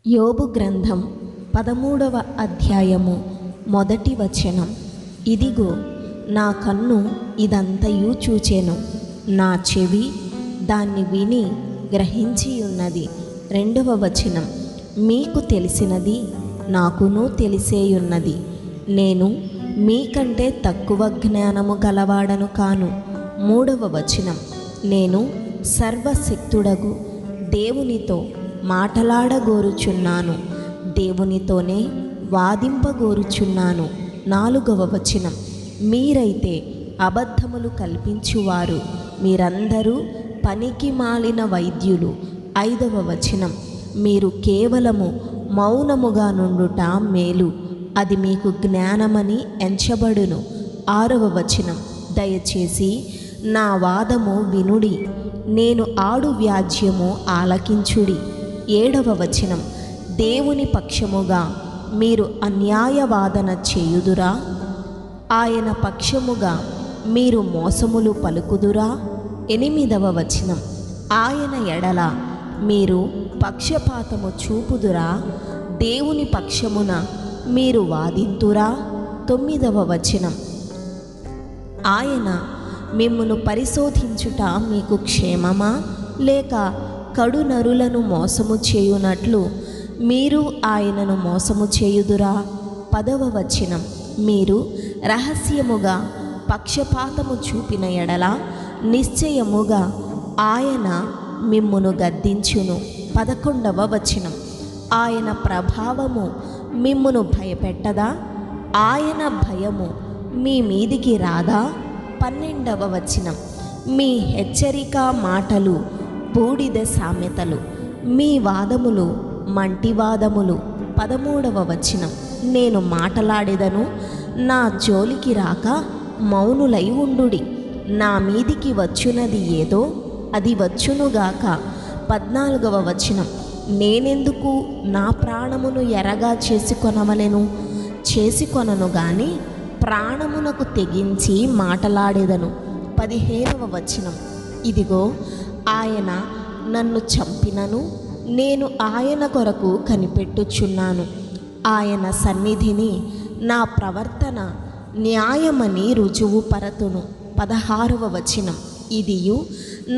యోబు గ్రంథం 13వ అధ్యాయము మొదటి వచనం. ఇదిగో నా కన్ను ఇదంతయు చూచెను, నా చెవి దాన్ని విని గ్రహించి ఉన్నది. 2వ వచనం. మీకు తెలిసినది నాకును తెలిసేయున్నది, నేను మీకంటే తక్కువ జ్ఞానము గలవాడను కాను. 3వ వచనం. నేను సర్వశక్తుడగు దేవునితో మాటలాడగోరుచున్నాను, దేవునితోనే వాదింపగోరుచున్నాను. 4వ వచనం. మీరైతే అబద్ధములు కల్పించువారు, మీరందరూ పనికి మాలిన వైద్యులు. 5వ వచనం. మీరు కేవలము మౌనముగా నుండుట మేలు, అది మీకు జ్ఞానమని ఎంచబడును. 6వ వచనం. దయచేసి నా వాదము వినుడి, నేను ఆడు వ్యాజ్యము ఆలకించుడి. 7వ వచనం. దేవుని పక్షముగా మీరు అన్యాయవాదన చేయుదురా? ఆయన పక్షముగా మీరు మోసములు పలుకుదురా? 8వ వచనం. ఆయన ఎడల మీరు పక్షపాతము చూపుదురా? దేవుని పక్షమున మీరు వాదింతురా? 9వ వచనం. ఆయన మిమ్మును పరిశోధించుట మీకు క్షేమమా, లేక కడునరులను మోసము చేయునట్లు మీరు ఆయనను మోసము చేయుదురా? 10వ వచనం. మీరు రహస్యముగా పక్షపాతము చూపిన ఎడల నిశ్చయముగా ఆయన మిమ్మును గద్దించును. 11వ వచనం. ఆయన ప్రభావము మిమ్మును భయపెట్టదా? ఆయన భయము మీ మీదికి రాదా? 12వ వచనం. మీ హెచ్చరిక మాటలు బూడిద సామెతలు, మీ వాదములు మంటివాదములు. 13వ వచనం. నేను మాటలాడేదను, నా జోలికి రాక మౌనులై ఉండుడి. నా మీదికి వచ్చునది ఏదో అది వచ్చునుగాక. 14వ వచనం. నేనెందుకు నా ప్రాణమును ఎరగా చేసుకొనను గాని ప్రాణమునకు తెగించి మాటలాడేదను. 15వ వచనం. ఇదిగో ఆయన నన్ను చంపినను నేను ఆయన కొరకు కనిపెట్టుచున్నాను, ఆయన సన్నిధిని నా ప్రవర్తన న్యాయమని రుజువు పరతును. 16వ వచనం. ఇదియు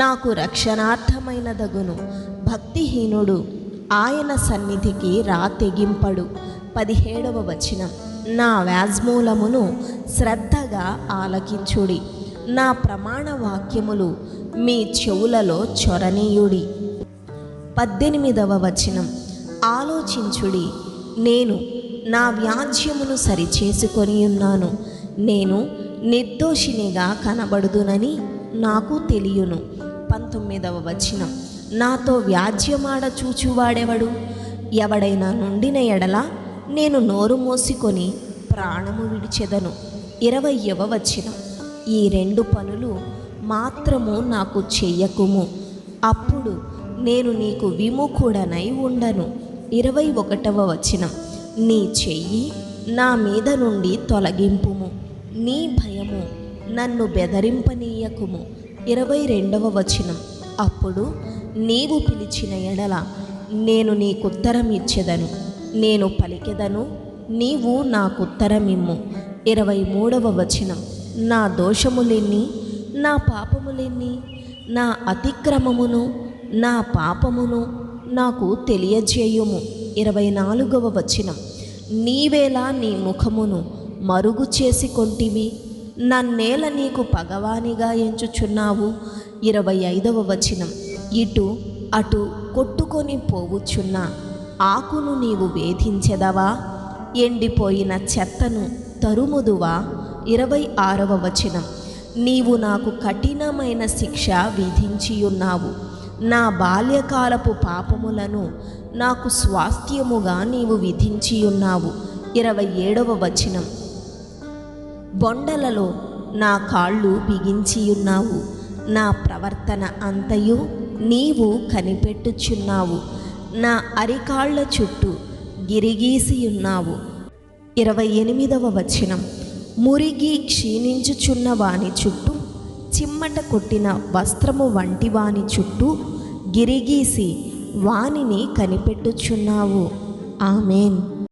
నాకు రక్షణార్థమైనదగును, భక్తిహీనుడు ఆయన సన్నిధికి తెగింపడు. 17వ వచనం. నా వ్యాజ్మూలమును శ్రద్ధగా ఆలకించుడి, నా ప్రమాణ వాక్యములు మీ చెవులలో చొరనీయుడి. 18వ వచనం. ఆలోచించుడి, నేను నా వ్యాజ్యమును సరిచేసుకొని ఉన్నాను, నేను నిర్దోషినిగా కనబడుదునని నాకు తెలియను. 19వ వచనం. నాతో వ్యాజ్యమాడ చూచువాడెవడు? ఎవడైనా నుండిన ఎడల నేను నోరు మోసుకొని ప్రాణము విడిచెదను. 20వ వచనం. ఈ 2 పనులు మాత్రము నాకు చెయ్యకుము, అప్పుడు నేను నీకు విముఖుడనై ఉండను. 21వ వచనం. నీ చెయ్యి నా మీద నుండి తొలగింపుము, నీ భయము నన్ను బెదరింపనీయకుము. 22వ వచనం. అప్పుడు నీవు పిలిచిన ఎడల నేను నీకుత్తరం ఇచ్చెదను, నేను పలికెదను, నీవు నాకుత్తరమిమ్ము. 23వ వచనం. నా దోషములెన్ని, నా పాపములెన్ని, నా అతిక్రమమును నా పాపమును నాకు తెలియజేయుము. 24వ వచనం. నీవేలా నీ ముఖమును మరుగు చేసి కొంటివి, నన్నేల నీకు పగవానిగా ఎంచుచున్నావు. 25వ వచనం. ఇటు అటు కొట్టుకొని పోవుచున్న ఆకును నీవు వేధించెదవా, ఎండిపోయిన చెత్తను తరుముదువా. 26వ వచనం. నీవు నాకు కఠినమైన శిక్ష విధించియున్నావు, నా బాల్యకాలపు పాపములను నాకు స్వాస్థ్యముగా నీవు విధించియున్నావు. 27వ వచనం. బొండలలో నా కాళ్ళు బిగించియున్నావు, నా ప్రవర్తన అంతయు నీవు కనిపెట్టుచున్నావు, నా అరికాళ్ల చుట్టూ గిరిగీసియున్నావు. 28వ వచనం. మురిగి క్షీణించుచున్న వాని చుట్టూ, చిమ్మట కొట్టిన వస్త్రము వంటి వాని చుట్టూ గిరిగీసి వానిని కనిపెట్టుచున్నావు. ఆమేన్.